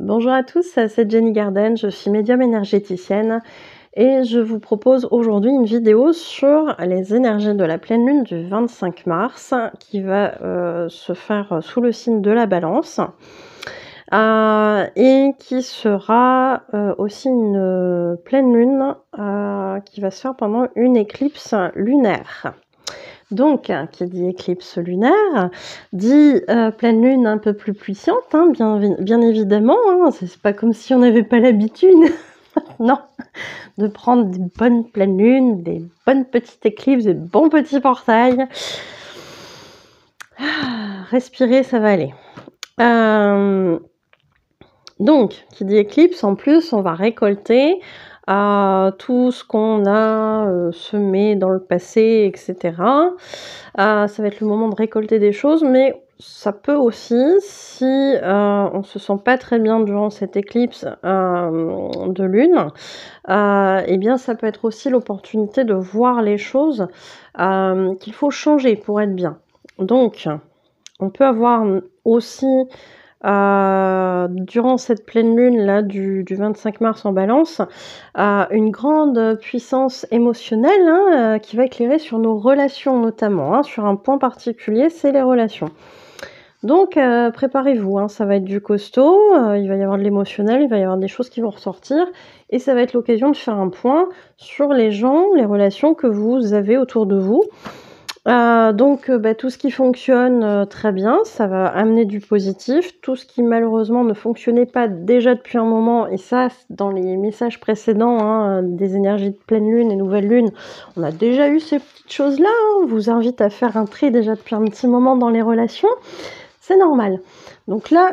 Bonjour à tous, c'est Jenny Garden, je suis médium énergéticienne et je vous propose aujourd'hui une vidéo sur les énergies de la pleine lune du 25 mars qui va se faire sous le signe de la Balance et qui sera aussi une pleine lune qui va se faire pendant une éclipse lunaire. Donc, qui dit éclipse lunaire, dit pleine lune un peu plus puissante, hein, bien évidemment. Hein, c'est pas comme si on n'avait pas l'habitude, non, de prendre des bonnes pleines lunes, des bonnes petites éclipses, des bons petits portails. Respirez, ça va aller. Donc, qui dit éclipse, en plus, on va récolter tout ce qu'on a semé dans le passé, etc. Ça va être le moment de récolter des choses, mais ça peut aussi, si on se sent pas très bien durant cette éclipse de lune, eh bien ça peut être aussi l'opportunité de voir les choses qu'il faut changer pour être bien. Donc, on peut avoir aussi durant cette pleine lune là du 25 mars en Balance, une grande puissance émotionnelle hein, qui va éclairer sur nos relations notamment, hein, sur un point particulier, c'est les relations. Donc préparez-vous, hein, ça va être du costaud, il va y avoir de l'émotionnel, il va y avoir des choses qui vont ressortir et ça va être l'occasion de faire un point sur les gens, les relations que vous avez autour de vous. Donc tout ce qui fonctionne très bien, ça va amener du positif. Tout ce qui malheureusement ne fonctionnait pas déjà depuis un moment, et ça dans les messages précédents hein, des énergies de pleine lune et nouvelle lune, on a déjà eu ces petites choses-là. Hein. On vous invite à faire un tri déjà depuis un petit moment dans les relations. C'est normal. Donc là,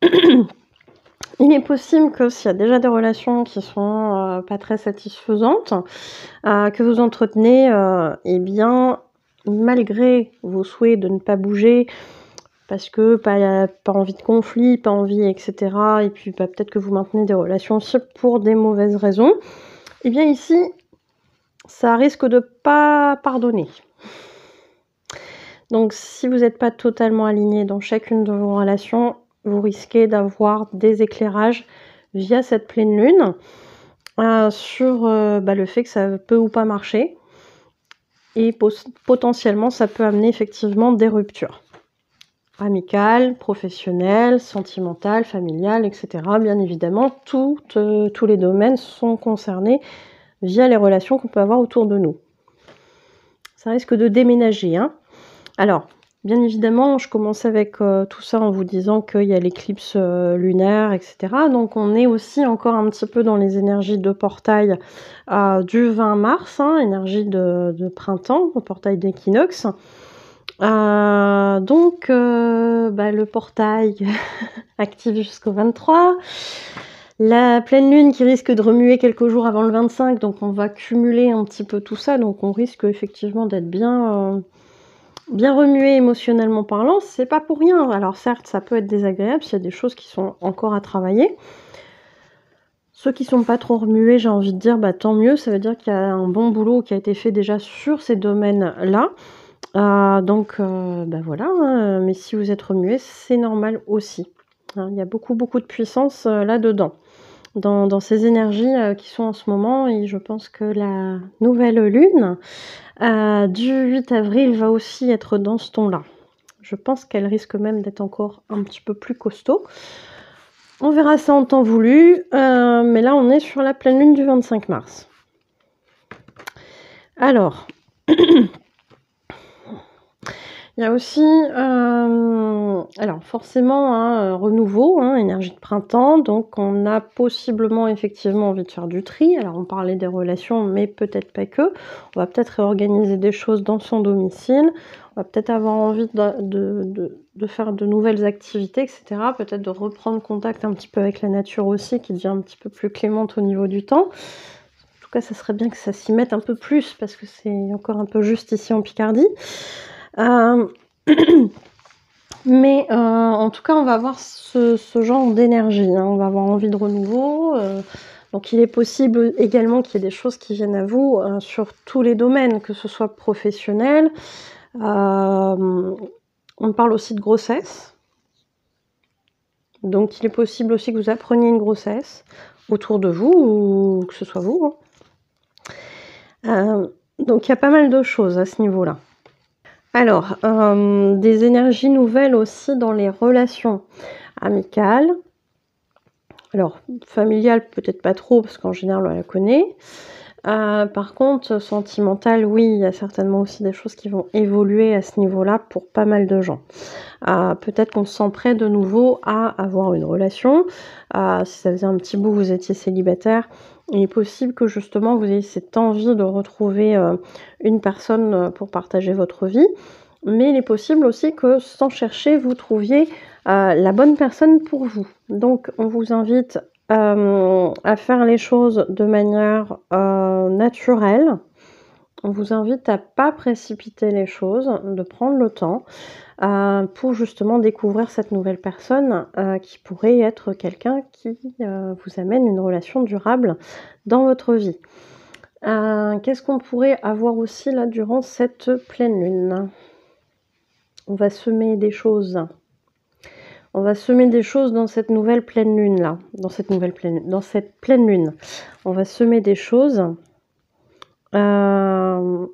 il est possible que s'il y a déjà des relations qui sont pas très satisfaisantes, que vous entretenez, eh bien malgré vos souhaits de ne pas bouger, parce que pas envie de conflit, pas envie, etc. Et puis peut-être que vous maintenez des relations aussi pour des mauvaises raisons, et bien ici, ça risque de pas pardonner. Donc si vous n'êtes pas totalement aligné dans chacune de vos relations, vous risquez d'avoir des éclairages via cette pleine lune sur le fait que ça peut ou pas marcher. Et potentiellement, ça peut amener effectivement des ruptures amicales, professionnelles, sentimentales, familiales, etc. Bien évidemment, tous les domaines sont concernés via les relations qu'on peut avoir autour de nous. Ça risque de déménager. Hein. Alors, bien évidemment, je commence avec tout ça en vous disant qu'il y a l'éclipse lunaire, etc. Donc, on est aussi encore un petit peu dans les énergies de portail du 20 mars, hein, énergie de printemps, au portail d'équinoxe. Le portail active jusqu'au 23. La pleine lune qui risque de remuer quelques jours avant le 25, donc on va cumuler un petit peu tout ça, donc on risque effectivement d'être bien remué émotionnellement parlant, c'est pas pour rien. Alors certes, ça peut être désagréable s'il y a des choses qui sont encore à travailler. Ceux qui sont pas trop remués, j'ai envie de dire, tant mieux, ça veut dire qu'il y a un bon boulot qui a été fait déjà sur ces domaines-là. Voilà, hein, mais si vous êtes remué, c'est normal aussi. Hein, il y a beaucoup de puissance là-dedans, dans ces énergies qui sont en ce moment, et je pense que la nouvelle lune du 8 avril va aussi être dans ce ton-là. Je pense qu'elle risque même d'être encore un petit peu plus costaud. On verra ça en temps voulu, mais là on est sur la pleine lune du 25 mars. Alors, il y a aussi, alors forcément, hein, renouveau, hein, énergie de printemps, donc on a possiblement effectivement envie de faire du tri. Alors on parlait des relations, mais peut-être pas que. On va peut-être réorganiser des choses dans son domicile. On va peut-être avoir envie de faire de nouvelles activités, etc. Peut-être de reprendre contact un petit peu avec la nature aussi, qui devient un petit peu plus clémente au niveau du temps. En tout cas, ça serait bien que ça s'y mette un peu plus, parce que c'est encore un peu juste ici en Picardie. Mais en tout cas, on va avoir ce genre d'énergie. Hein. On va avoir envie de renouveau. Donc, il est possible également qu'il y ait des choses qui viennent à vous sur tous les domaines, que ce soit professionnel. On parle aussi de grossesse. Donc il est possible aussi que vous appreniez une grossesse autour de vous ou que ce soit vous, hein. Donc il y a pas mal de choses à ce niveau-là. Alors, des énergies nouvelles aussi dans les relations amicales. Alors, familiales, peut-être pas trop, parce qu'en général, on la connaît. Par contre, sentimentale, oui, il y a certainement aussi des choses qui vont évoluer à ce niveau-là pour pas mal de gens. Peut-être qu'on se sent prêt de nouveau à avoir une relation. Si ça faisait un petit bout que vous étiez célibataire, il est possible que justement vous ayez cette envie de retrouver une personne pour partager votre vie. Mais il est possible aussi que sans chercher, vous trouviez la bonne personne pour vous. Donc on vous invite à faire les choses de manière naturelle. On vous invite à pas précipiter les choses, de prendre le temps pour justement découvrir cette nouvelle personne qui pourrait être quelqu'un qui vous amène une relation durable dans votre vie. Qu'est-ce qu'on pourrait avoir aussi là durant cette pleine lune? On va semer des choses. On va semer des choses dans cette nouvelle pleine lune là, dans cette pleine lune. On va semer des choses. Donc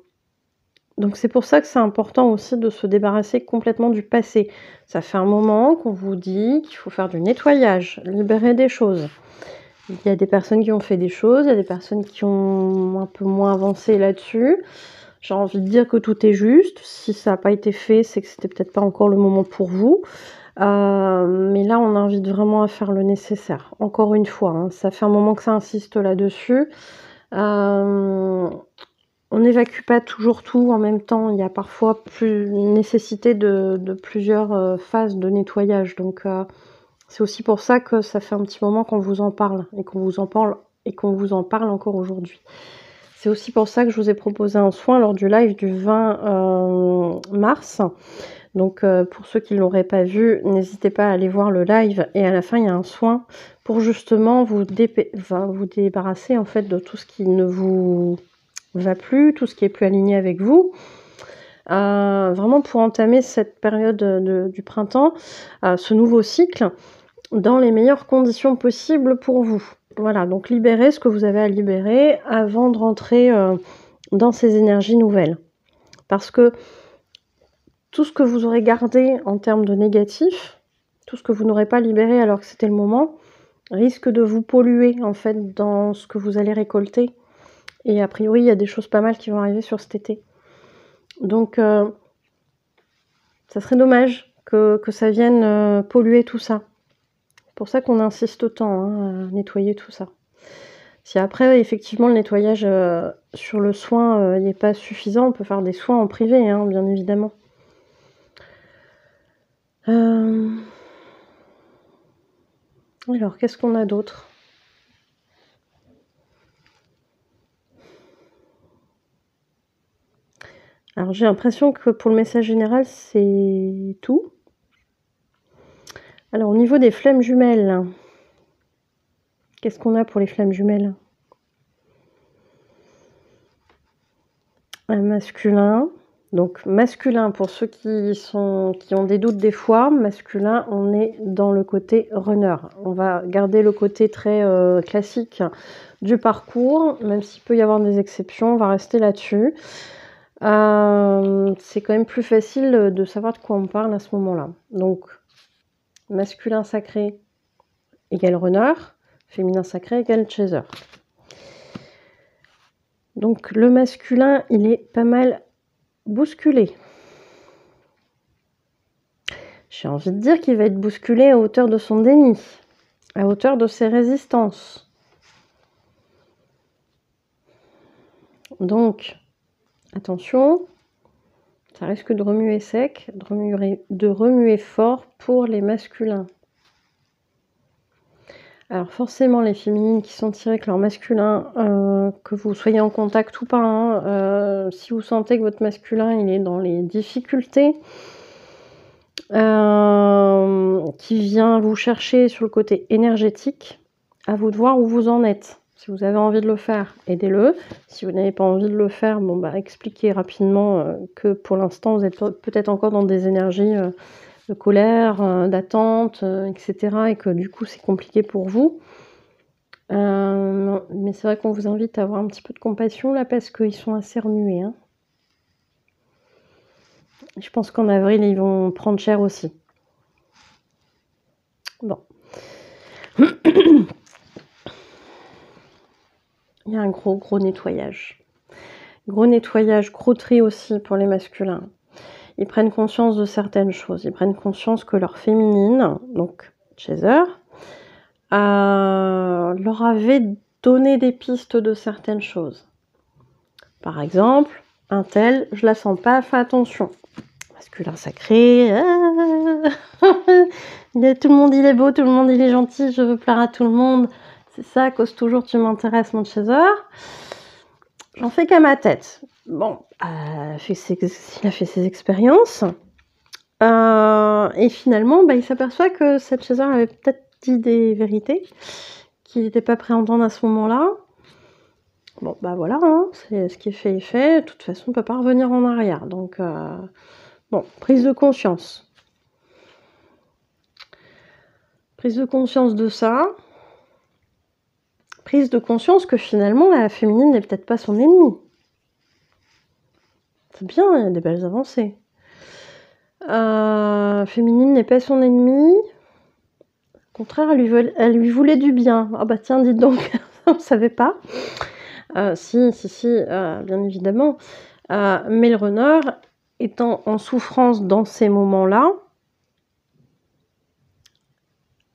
c'est pour ça que c'est important aussi de se débarrasser complètement du passé. Ça fait un moment qu'on vous dit qu'il faut faire du nettoyage, libérer des choses. Il y a des personnes qui ont fait des choses, il y a des personnes qui ont un peu moins avancé là-dessus. J'ai envie de dire que tout est juste. Si ça n'a pas été fait, c'est que c'était peut-être pas encore le moment pour vous. Mais là, on invite vraiment à faire le nécessaire. Encore une fois, hein, ça fait un moment que ça insiste là-dessus. On n'évacue pas toujours tout en même temps. Il y a parfois une nécessité de plusieurs phases de nettoyage. Donc, c'est aussi pour ça que ça fait un petit moment qu'on vous en parle et qu'on vous en parle encore aujourd'hui. C'est aussi pour ça que je vous ai proposé un soin lors du live du 20 mars. Donc pour ceux qui ne l'auraient pas vu, n'hésitez pas à aller voir le live. Et à la fin, il y a un soin pour justement vous débarrasser en fait de tout ce qui ne vous va plus, tout ce qui est plus aligné avec vous. Vraiment pour entamer cette période du printemps, ce nouveau cycle, dans les meilleures conditions possibles pour vous. Voilà, donc libérez ce que vous avez à libérer avant de rentrer dans ces énergies nouvelles. Parce que tout ce que vous aurez gardé en termes de négatif, tout ce que vous n'aurez pas libéré alors que c'était le moment, risque de vous polluer en fait dans ce que vous allez récolter. Et a priori, il y a des choses pas mal qui vont arriver sur cet été. Donc, ça serait dommage que ça vienne polluer tout ça. C'est pour ça qu'on insiste autant à nettoyer tout ça. Si après, effectivement, le nettoyage sur le soin n'est pas suffisant, on peut faire des soins en privé, hein, bien évidemment. Alors, qu'est-ce qu'on a d'autre ? Alors, j'ai l'impression que pour le message général, c'est tout. Alors, au niveau des flammes jumelles, qu'est-ce qu'on a pour les flammes jumelles ? Un masculin. Donc, masculin, pour ceux qui ont des doutes des fois, masculin, on est dans le côté runner. On va garder le côté très classique du parcours, même s'il peut y avoir des exceptions, on va rester là-dessus. C'est quand même plus facile de savoir de quoi on parle à ce moment-là. Donc, masculin sacré égale runner, féminin sacré égale chaser. Donc, le masculin, il est pas mal bousculé. J'ai envie de dire qu'il va être bousculé à hauteur de son déni, à hauteur de ses résistances. Donc, attention, ça risque de remuer sec, de remuer fort pour les masculins. Alors forcément, les féminines qui sont tirées avec leur masculin, que vous soyez en contact ou pas, hein, si vous sentez que votre masculin il est dans les difficultés, qui vient vous chercher sur le côté énergétique, à vous de voir où vous en êtes. Si vous avez envie de le faire, aidez-le. Si vous n'avez pas envie de le faire, bon, expliquez rapidement que pour l'instant, vous êtes peut-être encore dans des énergies de colère, d'attente, etc. et que du coup c'est compliqué pour vous. Mais c'est vrai qu'on vous invite à avoir un petit peu de compassion là parce qu'ils sont assez remués, hein. Je pense qu'en avril, ils vont prendre cher aussi. Bon. Il y a un gros nettoyage. Gros nettoyage, gros tri aussi pour les masculins. Ils prennent conscience de certaines choses. Ils prennent conscience que leur féminine, donc Chaser, leur avait donné des pistes de certaines choses. Par exemple, un tel, je la sens pas, fais attention. Masculin sacré, tout le monde il est beau, tout le monde il est gentil, je veux plaire à tout le monde. C'est ça, cause toujours tu m'intéresses mon Chaser. J'en fais qu'à ma tête. Bon, il a fait ses expériences. Et finalement, il s'aperçoit que cette Chaser avait peut-être dit des vérités qu'il n'était pas prêt à entendre à ce moment-là. Bon, voilà, hein, c'est ce qui est fait est fait. De toute façon, on ne peut pas revenir en arrière. Donc, bon, prise de conscience. Prise de conscience de ça. Prise de conscience que finalement, la féminine n'est peut-être pas son ennemie. C'est bien, il y a des belles avancées. Féminine n'est pas son ennemie. Au contraire, elle lui voulait du bien. Ah bah tiens, dites donc, on ne savait pas. Si, bien évidemment. Mais le runner, étant en souffrance dans ces moments-là,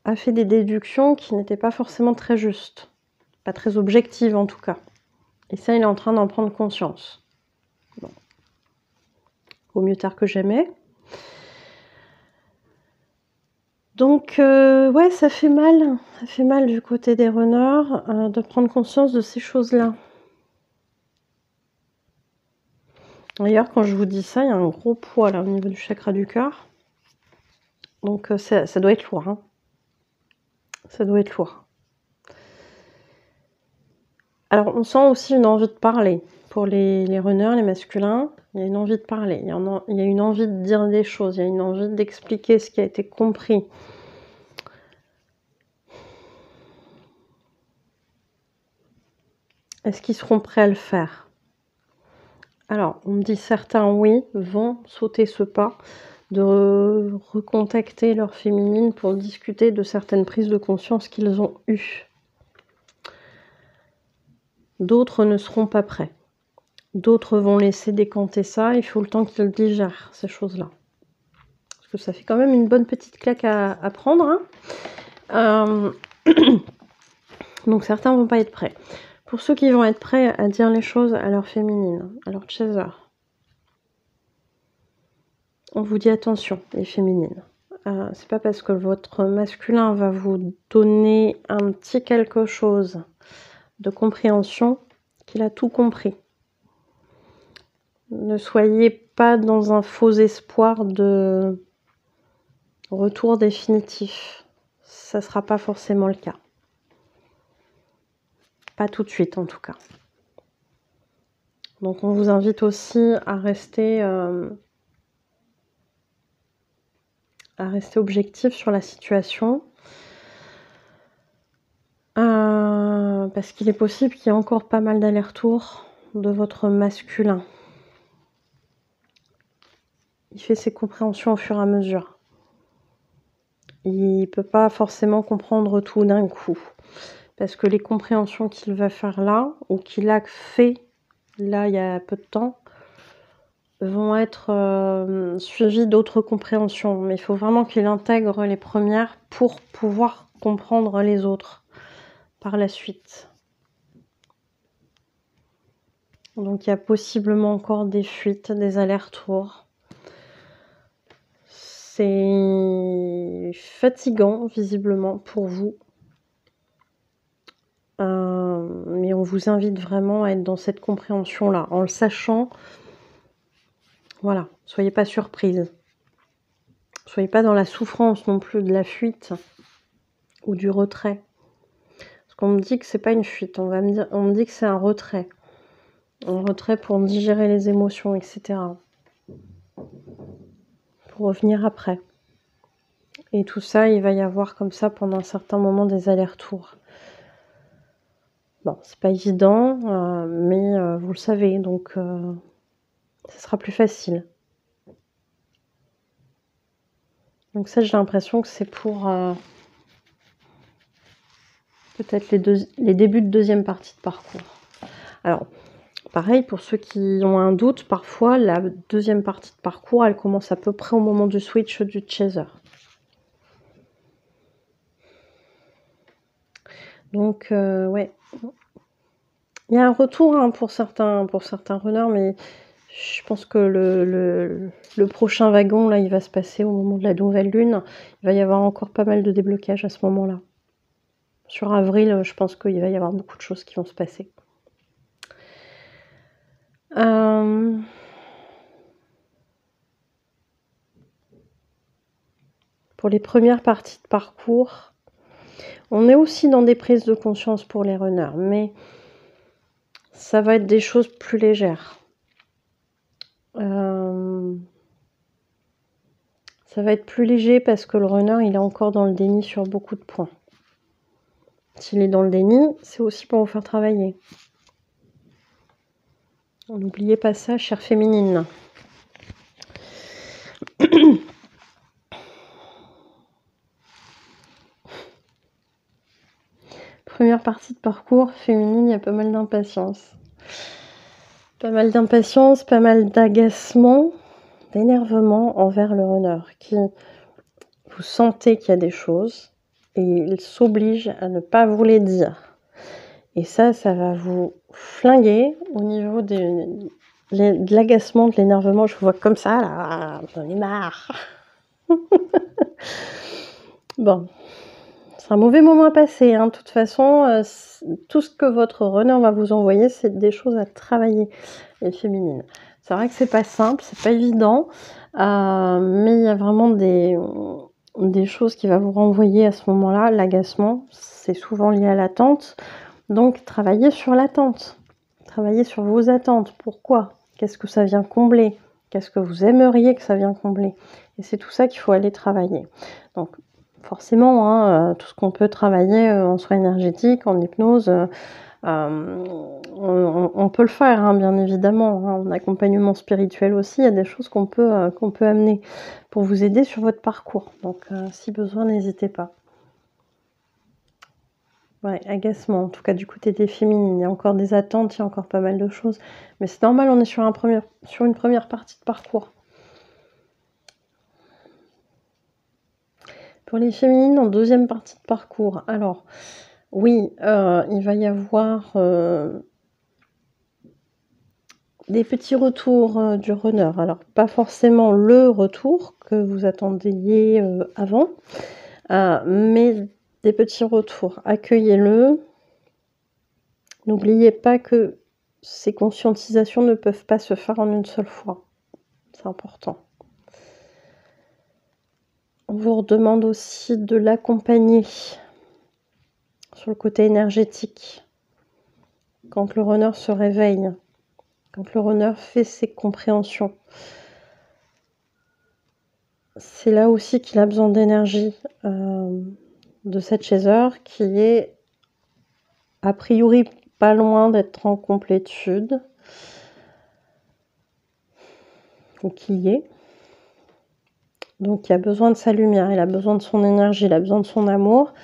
a fait des déductions qui n'étaient pas forcément très justes. Pas très objectives en tout cas. Et ça, il est en train d'en prendre conscience. Bon. Au mieux tard que jamais. Donc, ouais, ça fait mal. Ça fait mal du côté des runners de prendre conscience de ces choses-là. D'ailleurs, quand je vous dis ça, il y a un gros poids là au niveau du chakra du cœur. Donc, ça doit être lourd. Hein. Ça doit être lourd. Alors, on sent aussi une envie de parler. Pour les runners, les masculins, il y a une envie de parler. Il y a une envie de dire des choses. Il y a une envie d'expliquer ce qui a été compris. Est-ce qu'ils seront prêts à le faire? Alors, on me dit certains, oui, vont sauter ce pas de recontacter leur féminine pour discuter de certaines prises de conscience qu'ils ont eues. D'autres ne seront pas prêts. D'autres vont laisser décanter ça. Il faut le temps qu'ils digèrent ces choses-là. Parce que ça fait quand même une bonne petite claque à prendre. Hein. Donc certains vont pas être prêts. Pour ceux qui vont être prêts à dire les choses à leur féminine, à leur Chaser, on vous dit attention, les féminines. C'est pas parce que votre masculin va vous donner un petit quelque chose de compréhension qu'il a tout compris. Ne soyez pas dans un faux espoir de retour définitif. Ça ne sera pas forcément le cas. Pas tout de suite en tout cas. Donc on vous invite aussi à rester objectif sur la situation. Parce qu'il est possible qu'il y ait encore pas mal d'allers-retours de votre masculin. Il fait ses compréhensions au fur et à mesure. Il ne peut pas forcément comprendre tout d'un coup. Parce que les compréhensions qu'il va faire là, ou qu'il a fait là il y a peu de temps, vont être suivies d'autres compréhensions. Mais il faut vraiment qu'il intègre les premières pour pouvoir comprendre les autres par la suite. Donc il y a possiblement encore des fuites, des allers-retours. C'est fatigant visiblement pour vous. Mais on vous invite vraiment à être dans cette compréhension-là, en le sachant. Voilà, soyez pas surprise. Soyez pas dans la souffrance non plus de la fuite ou du retrait. Parce qu'on me dit que c'est pas une fuite, on me dit que c'est un retrait. Un retrait pour digérer les émotions, etc. Pour revenir après. Et tout ça, il va y avoir comme ça pendant un certain moment des allers-retours. Bon, c'est pas évident, mais vous le savez, donc ce sera plus facile. Donc ça, j'ai l'impression que c'est pour peut-être les débuts de deuxième partie de parcours. Alors, pareil, pour ceux qui ont un doute, parfois, la deuxième partie de parcours, elle commence à peu près au moment du switch du chaser. Donc, ouais. Il y a un retour hein, pour certains runners, mais je pense que le prochain wagon, là, il va se passer au moment de la nouvelle lune. Il va y avoir encore pas mal de déblocages à ce moment-là. Sur avril, je pense qu'il va y avoir beaucoup de choses qui vont se passer. Pour les premières parties de parcours, on est aussi dans des prises de conscience pour les runners, mais ça va être des choses plus légères. Ça va être plus léger parce que le runner, il est encore dans le déni sur beaucoup de points. S'il est dans le déni, c'est aussi pour vous faire travailler. N'oubliez pas ça, chère féminine. Première partie de parcours féminine, il y a pas mal d'impatience. Pas mal d'impatience, pas mal d'agacement, d'énervement envers le runner qui, vous sentez qu'il y a des choses et il s'oblige à ne pas vous les dire. Et ça va vous flinguer au niveau de l'agacement, de l'énervement. Je vous vois comme ça, là, j'en ai marre. Bon, c'est un mauvais moment à passer. Hein. De toute façon, tout ce que votre runner va vous envoyer, c'est des choses à travailler, les féminines. C'est vrai que c'est pas simple, c'est pas évident, mais il y a vraiment des choses qui va vous renvoyer à ce moment-là. L'agacement, c'est souvent lié à l'attente. Donc, travaillez sur l'attente. Travaillez sur vos attentes. Pourquoi? Qu'est-ce que ça vient combler? Qu'est-ce que vous aimeriez que ça vienne combler? Et c'est tout ça qu'il faut aller travailler. Donc, forcément, hein, tout ce qu'on peut travailler en soins énergétiques, en hypnose, on peut le faire, hein, bien évidemment. Hein, en accompagnement spirituel aussi, il y a des choses qu'on peut amener pour vous aider sur votre parcours. Donc, si besoin, n'hésitez pas. Ouais, agacement, en tout cas du côté des féminines. Il y a encore des attentes, il y a encore pas mal de choses. Mais c'est normal, on est sur une première partie de parcours. Pour les féminines, en deuxième partie de parcours, alors, oui, il va y avoir des petits retours du runner. Alors, pas forcément le retour que vous attendiez avant, mais des petits retours. Accueillez-le. N'oubliez pas que ces conscientisations ne peuvent pas se faire en une seule fois. C'est important. On vous redemande aussi de l'accompagner sur le côté énergétique. Quand le runner se réveille, quand le runner fait ses compréhensions. C'est là aussi qu'il a besoin d'énergie de cette chaser qui est a priori pas loin d'être en complétude. Ou qui y est. Donc il a besoin de sa lumière, il a besoin de son énergie, il a besoin de son amour.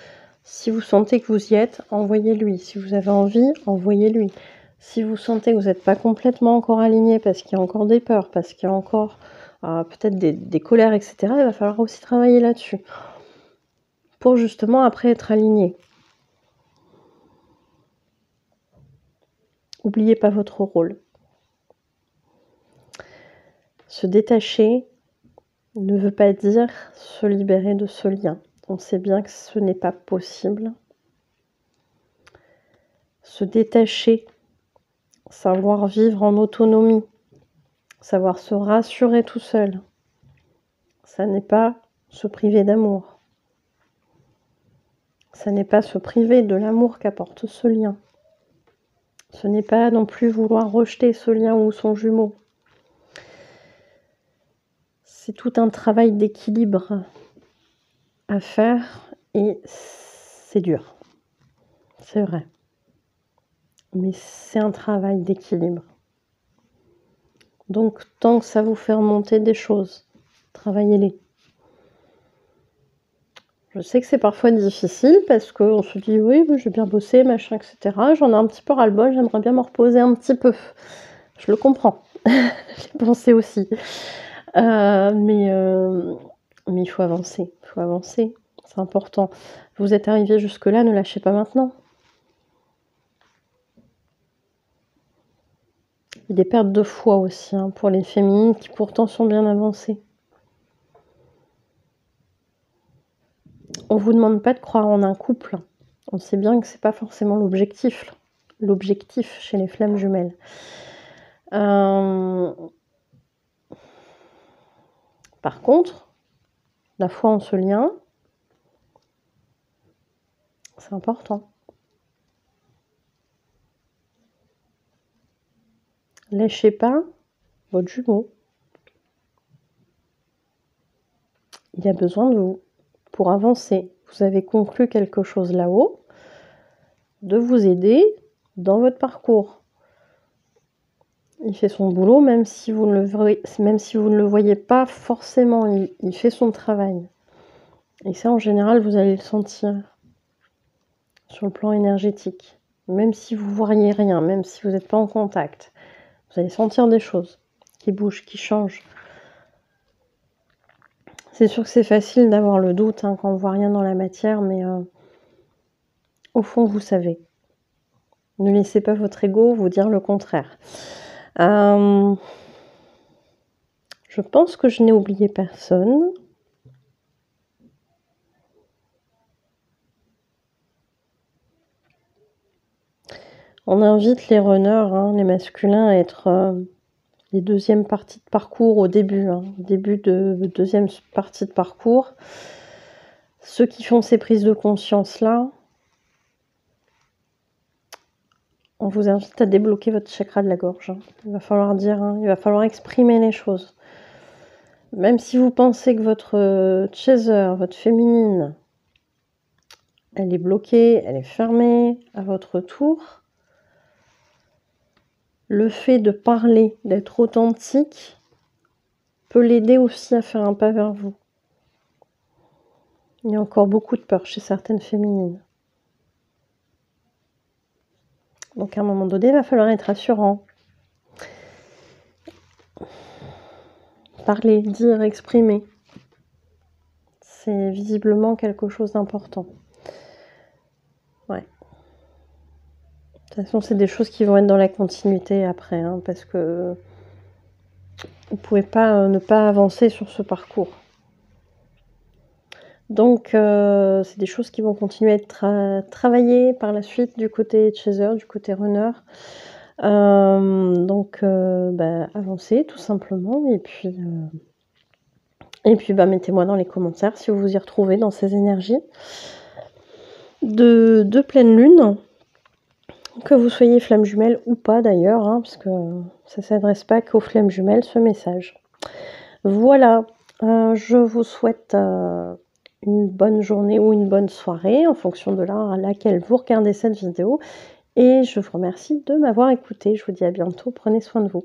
Si vous sentez que vous y êtes, envoyez-lui. Si vous avez envie, envoyez-lui. Si vous sentez que vous n'êtes pas complètement encore aligné parce qu'il y a encore des peurs, parce qu'il y a encore peut-être des colères, etc., il va falloir aussi travailler là-dessus. Pour justement après être aligné. N'oubliez pas votre rôle. Se détacher ne veut pas dire se libérer de ce lien. On sait bien que ce n'est pas possible. Se détacher, savoir vivre en autonomie, savoir se rassurer tout seul, ça n'est pas se priver d'amour. Ça n'est pas se priver de l'amour qu'apporte ce lien. Ce n'est pas non plus vouloir rejeter ce lien ou son jumeau. C'est tout un travail d'équilibre à faire et c'est dur. C'est vrai. Mais c'est un travail d'équilibre. Donc tant que ça vous fait remonter des choses, travaillez-les. Je sais que c'est parfois difficile parce qu'on se dit oui, j'ai bien bossé, machin, etc. J'en ai un petit peu ras-le-bol, j'aimerais bien me reposer un petit peu. Je le comprends. J'ai pensé aussi. Mais il faut avancer. Il faut avancer. C'est important. Vous êtes arrivé jusque-là, ne lâchez pas maintenant. Il y a des pertes de foi aussi hein, pour les féminines qui pourtant sont bien avancées. On ne vous demande pas de croire en un couple. On sait bien que c'est pas forcément l'objectif. L'objectif chez les flammes jumelles. Par contre, la foi en ce lien, c'est important. Lâchez pas votre jumeau. Il a besoin de vous pour avancer. Vous avez conclu quelque chose là-haut, de vous aider dans votre parcours. Il fait son boulot, même si vous ne le voyez pas forcément, il fait son travail. Et ça, en général, vous allez le sentir sur le plan énergétique. Même si vous ne voyez rien, même si vous n'êtes pas en contact, vous allez sentir des choses qui bougent, qui changent. C'est sûr que c'est facile d'avoir le doute hein, quand on ne voit rien dans la matière, mais au fond, vous savez. Ne laissez pas votre ego vous dire le contraire. Je pense que je n'ai oublié personne. On invite les runners, hein, les masculins, à être les deuxièmes parties de parcours au début, début de deuxième partie de parcours. Ceux qui font ces prises de conscience-là, on vous invite à débloquer votre chakra de la gorge. Il va falloir dire, il va falloir exprimer les choses. Même si vous pensez que votre chaser, votre féminine, elle est bloquée, elle est fermée à votre tour, le fait de parler, d'être authentique, peut l'aider aussi à faire un pas vers vous. Il y a encore beaucoup de peur chez certaines féminines. Donc à un moment donné, il va falloir être rassurant. Parler, dire, exprimer. C'est visiblement quelque chose d'important. Ouais. De toute façon, c'est des choses qui vont être dans la continuité après, hein, parce que vous ne pouvez pas ne pas avancer sur ce parcours. Donc, c'est des choses qui vont continuer à être travaillées par la suite du côté chaser, du côté runner. Donc, avancez tout simplement. Et puis, mettez-moi dans les commentaires si vous vous y retrouvez dans ces énergies de pleine lune. Que vous soyez flamme jumelle ou pas d'ailleurs, hein, parce que ça ne s'adresse pas qu'aux flammes jumelles ce message. Voilà, je vous souhaite une bonne journée ou une bonne soirée en fonction de l'heure à laquelle vous regardez cette vidéo. Et je vous remercie de m'avoir écouté. Je vous dis à bientôt, prenez soin de vous.